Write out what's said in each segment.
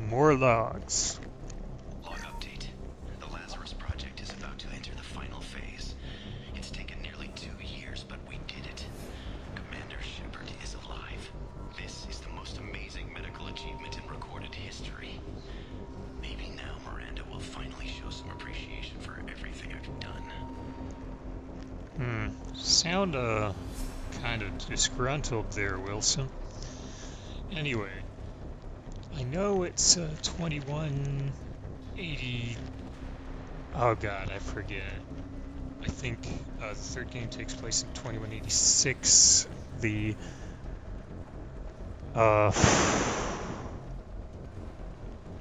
More logs. Log update. The Lazarus Project is about to enter the final phase. It's taken nearly 2 years, but we did it. Commander Shepard is alive. This is the most amazing medical achievement in recorded history. Maybe now Miranda will finally show some appreciation for everything I've done. Sound kind of disgruntled there, Wilson. Anyway, I know it's 2180. Oh god, I forget. I think the third game takes place in 2186. The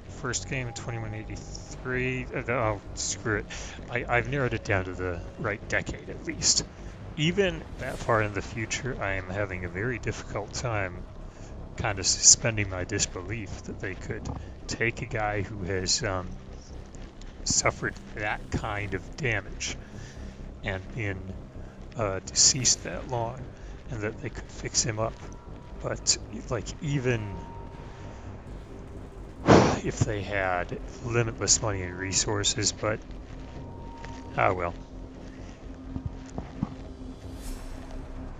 first game in 2183. Oh, screw it. I've narrowed it down to the right decade at least. Even that far in the future, I am having a very difficult time kind of suspending my disbelief that they could take a guy who has suffered that kind of damage and been deceased that long, and that they could fix him up. But like, even if they had limitless money and resources, but well.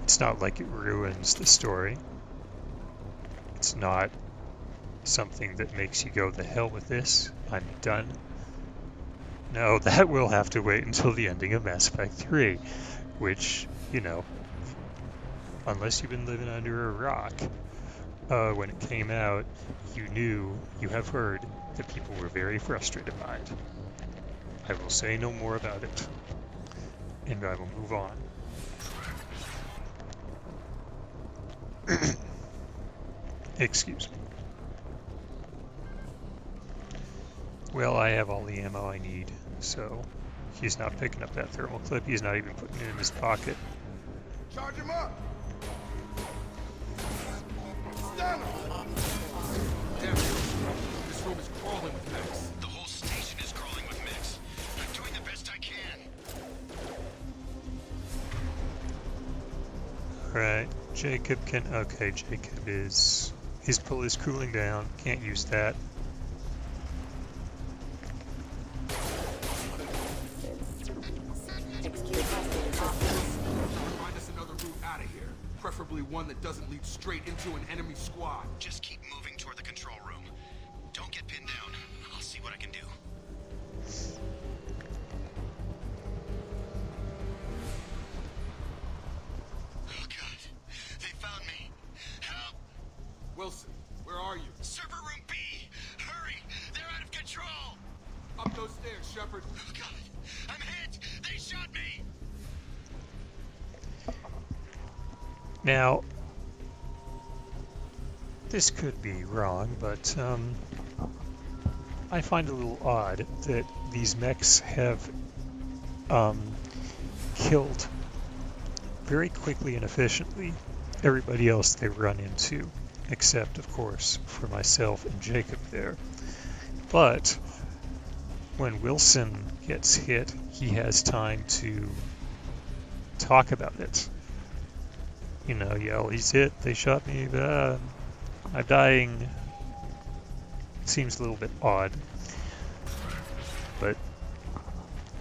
It's not like it ruins the story. It's not something that makes you go, the hell with this, I'm done. No, that will have to wait until the ending of Mass Effect 3, which, you know, unless you've been living under a rock, when it came out, you have heard that people were very frustrated by it. I will say no more about it, and I will move on. Excuse me. Well, I have all the ammo I need, so he's not picking up that thermal clip. He's not even putting it in his pocket. Charge him up! Stun him! Damn, this room is crawling with mechs. The whole station is crawling with mechs. I'm doing the best I can. Right, Jacob can. Okay, Jacob is. His pull is cooling down. Can't use that. Find us another route out of here. Preferably one that doesn't lead straight into an enemy squad. Just keep moving toward the control room. Don't get pinned down. I'll see what I can do. Oh god. They found me. Help! Wilson, where are you? Server room B! Hurry! They're out of control! Up those stairs, Shepard. Oh god. I'm hit! They shot me! Now, this could be wrong, but I find it a little odd that these mechs have killed very quickly and efficiently everybody else they run into, except, of course, for myself and Jacob there. But when Wilson gets hit, he has time to talk about it. You know, yell, he's hit, they shot me, I'm dying. Seems a little bit odd, but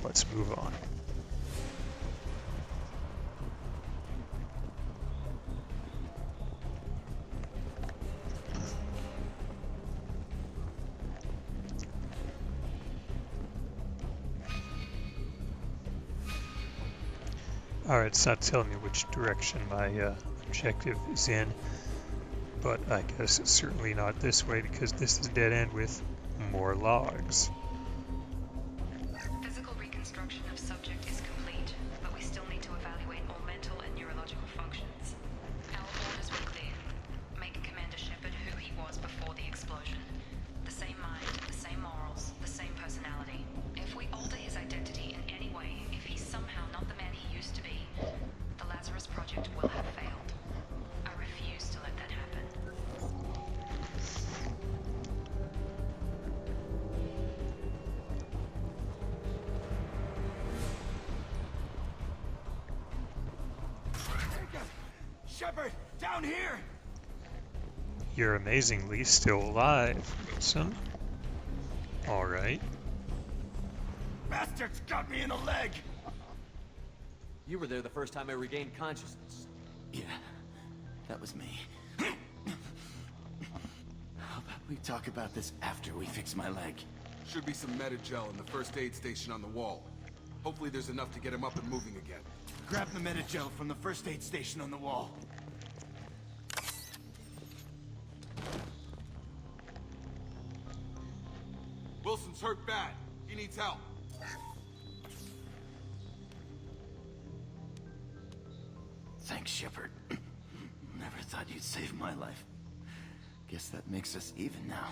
let's move on. Alright, it's not telling me which direction my objective is in, but I guess it's certainly not this way because this is a dead end with more logs. Physical reconstruction of subject is complete, but we still need to evaluate all mental and neurological functions. Our orders were clear. Make Commander Shepard who he was before the explosion. The same mind, the same morals, the same personality. If we alter his identity in any way, if he's somehow not the man he used to be, the Lazarus Project will have failed. I refuse to let that happen. Shepard, down here! You're amazingly still alive, Wilson. Alright. Bastards got me in the leg! You were there the first time I regained consciousness. Yeah, that was me. How about we talk about this after we fix my leg? Should be some Metagel in the first aid station on the wall. Hopefully there's enough to get him up and moving again. Grab the Metagel from the first aid station on the wall. Wilson's hurt bad. He needs help. Thanks, Shepard. Never thought you'd save my life. Guess that makes us even now.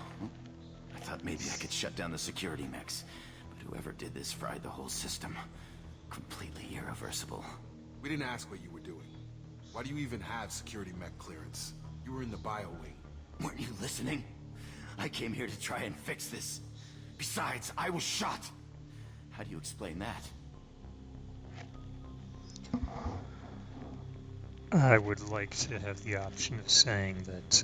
I thought maybe I could shut down the security mechs, but whoever did this fried the whole system. Completely irreversible. We didn't ask what you were doing. Why do you even have security mech clearance? You were in the bio wing. Weren't you listening? I came here to try and fix this. Besides, I was shot. How do you explain that? I would like to have the option of saying that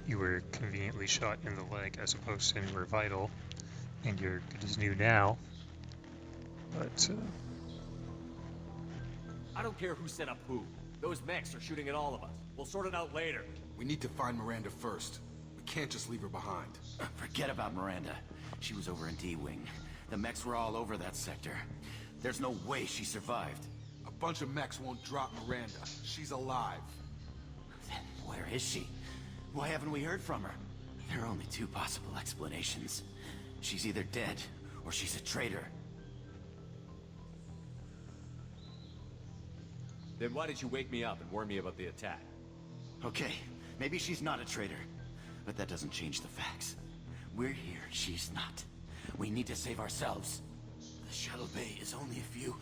you were conveniently shot in the leg as opposed to anywhere vital, and you're good as new now. But I don't care who set up who. Those mechs are shooting at all of us. We'll sort it out later. We need to find Miranda first. We can't just leave her behind. Forget about Miranda. She was over in D-Wing. The mechs were all over that sector. There's no way she survived. A bunch of mechs won't drop Miranda. She's alive. Then where is she? Why haven't we heard from her? There are only two possible explanations. She's either dead, or she's a traitor. Then why did you wake me up and warn me about the attack? Okay, maybe she's not a traitor. But that doesn't change the facts. We're here, she's not. We need to save ourselves. The shuttle bay is only a few...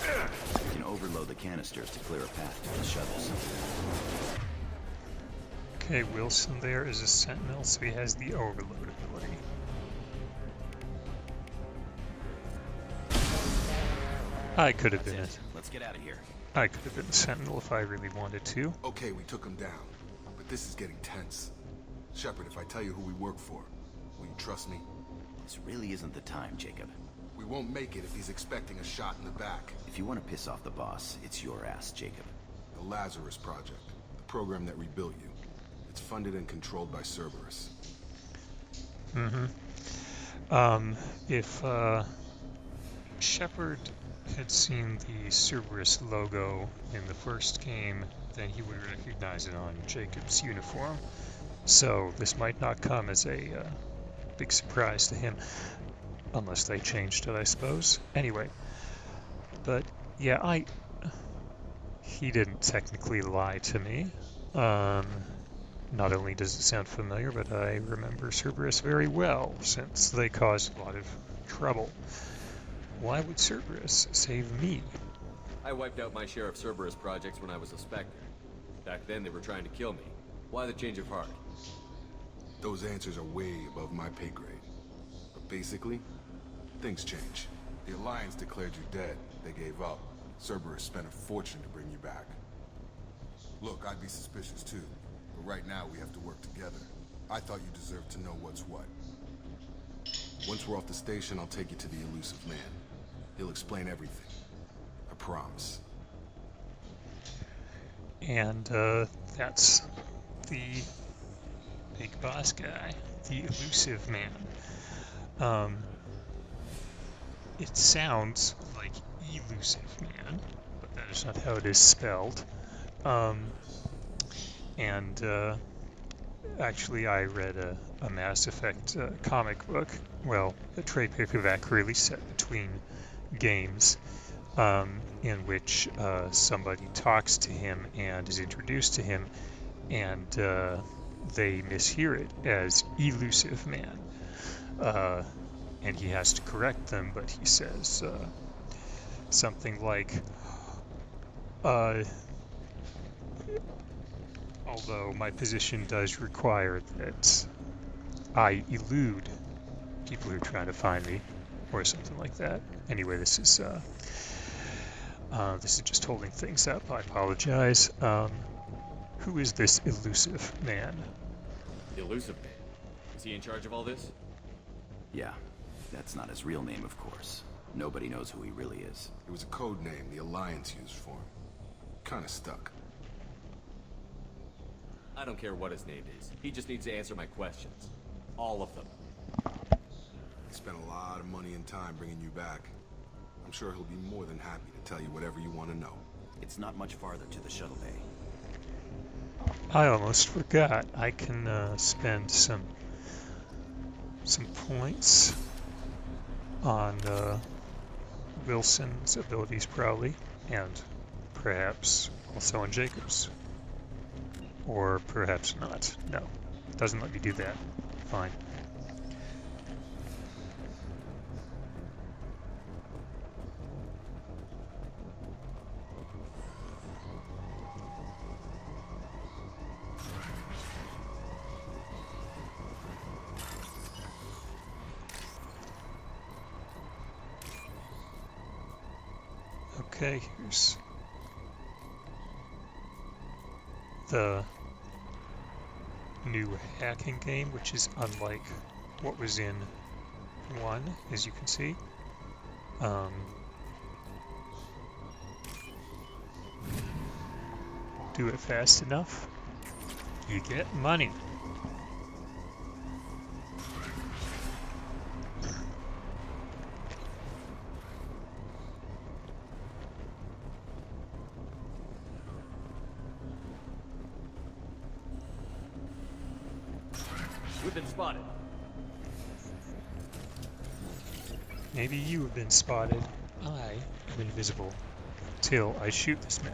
You can overload the canisters to clear a path to the shuttles. okay, Wilson there is a sentinel, so he has the overload ability. I could have been That's it. Let's get out of here. I could have been a sentinel if I really wanted to. Okay, we took him down. But this is getting tense. Shepard, if I tell you who we work for, will you trust me? This really isn't the time, Jacob. We won't make it if he's expecting a shot in the back. If you want to piss off the boss, it's your ass, Jacob. The Lazarus Project, the program that rebuilt you. It's funded and controlled by Cerberus. If Shepard had seen the Cerberus logo in the first game, then he would recognize it on Jacob's uniform. So this might not come as a big surprise to him, unless they changed it, I suppose. Anyway, but yeah, he didn't technically lie to me. Not only does it sound familiar, but I remember Cerberus very well, since they caused a lot of trouble. Why would Cerberus save me? I wiped out my share of Cerberus projects when I was a Spectre. Back then, they were trying to kill me. Why the change of heart? Those answers are way above my pay grade. But basically, things change. The Alliance declared you dead. They gave up. Cerberus spent a fortune to bring you back. Look, I'd be suspicious too. But right now, we have to work together. I thought you deserved to know what's what. Once we're off the station, I'll take you to the elusive man. He'll explain everything. I promise. And that's the big boss guy, the elusive man. It sounds like elusive man, but that is not how it is spelled. Actually, I read a Mass Effect comic book, well, a trade paperback really set between games, in which somebody talks to him and is introduced to him, and they mishear it as elusive man. And he has to correct them, but he says something like, although my position does require that I elude people who are trying to find me, or something like that. Anyway, this is just holding things up. I apologize. Who is this elusive man? The elusive man. Is he in charge of all this? Yeah, that's not his real name, of course. Nobody knows who he really is. It was a code name the Alliance used for him. Kinda stuck. I don't care what his name is. He just needs to answer my questions. All of them. He spent a lot of money and time bringing you back. I'm sure he'll be more than happy to tell you whatever you want to know. It's not much farther to the shuttle bay. I almost forgot. I can spend some points on Wilson's abilities probably, and perhaps also on Jacob's. Or perhaps not. No, it doesn't let me do that. Fine. Okay, here's the new hacking game, which is unlike what was in 1, as you can see. Do it fast enough, you get money. We've been spotted. Maybe you have been spotted. I am invisible till I shoot this mech.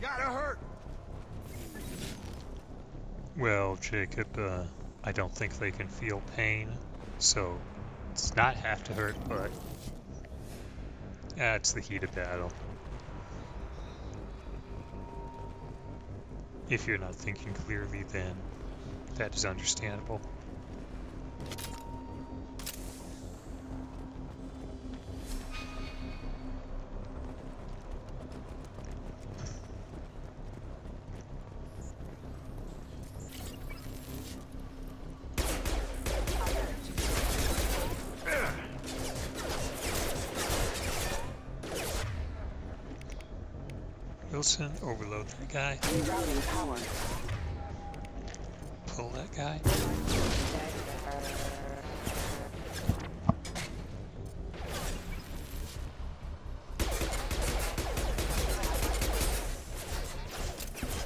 Gotta hurt! Well, Jacob, I don't think they can feel pain, so it's not have to hurt, but it's the heat of battle. If you're not thinking clearly, then that is understandable. Wilson, overload that guy. Pull that guy.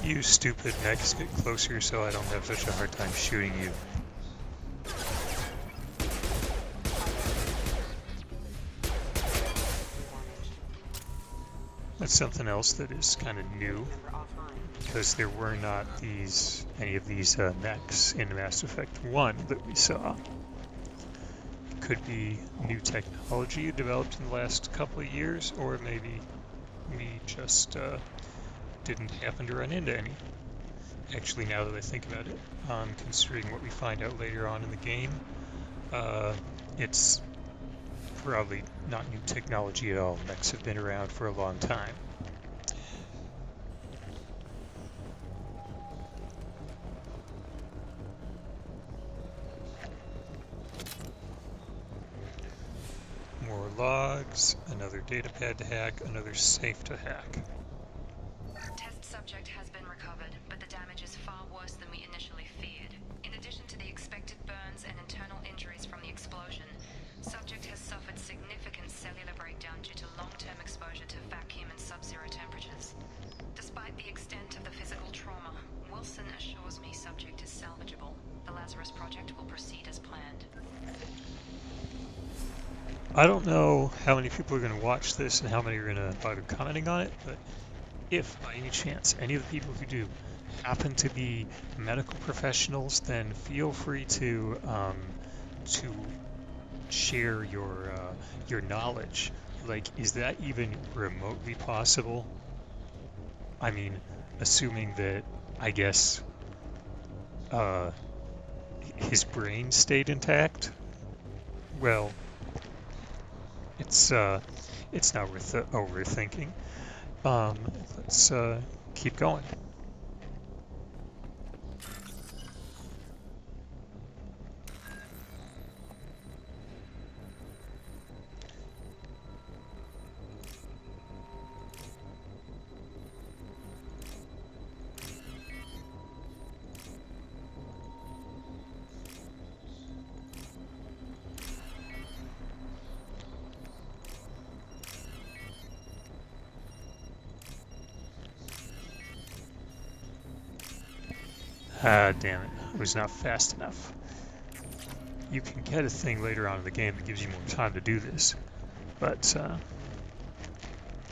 You stupid mechs, get closer so I don't have such a hard time shooting you. That's something else that is kind of new, because there were not any of these mechs in Mass Effect 1 that we saw. Could be new technology developed in the last couple of years, or maybe we just didn't happen to run into any. Actually, now that I think about it, considering what we find out later on in the game, it's probably not new technology at all. Mechs have been around for a long time. More logs, another datapad to hack, another safe to hack. Test subject has been recovered, but the damage is far worse than we initially feared. In addition to the expected burns and internal injuries from the explosion, subject has suffered significant cellular breakdown due to long-term exposure to vacuum and sub-zero temperatures. Despite the extent of the physical trauma, Wilson assures me subject is salvageable. The Lazarus project will proceed as planned. I don't know how many people are going to watch this and how many are going to bother commenting on it, but if by any chance any of the people who do happen to be medical professionals, then feel free to share your knowledge. Like, is that even remotely possible? I mean, assuming that, I guess, his brain stayed intact? Well, It's not worth overthinking. Let's keep going. Ah, damn it. I was not fast enough. You can get a thing later on in the game that gives you more time to do this. But,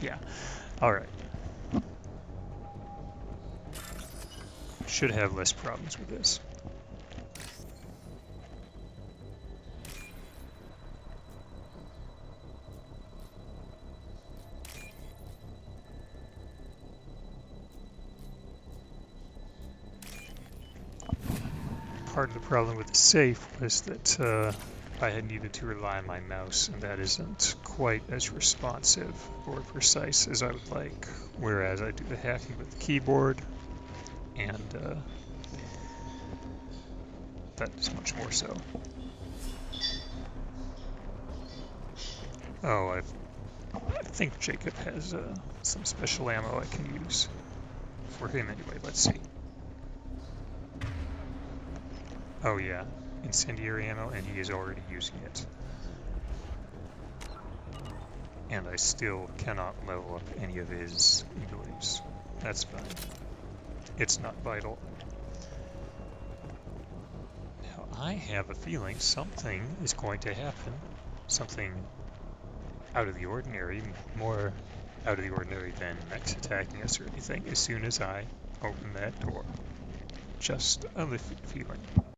yeah. Alright. Should have less problems with this. Part of the problem with the safe was that I had needed to rely on my mouse, and that isn't quite as responsive or precise as I would like, whereas I do the hacking with the keyboard, and that is much more so. Oh, I think Jacob has some special ammo I can use for him anyway. Let's see. Oh yeah, incendiary ammo, and he is already using it. And I still cannot level up any of his abilities. That's fine. It's not vital. Now I have a feeling something is going to happen. Something out of the ordinary, more out of the ordinary than mechs attacking us or anything, as soon as I open that door. Just a feeling.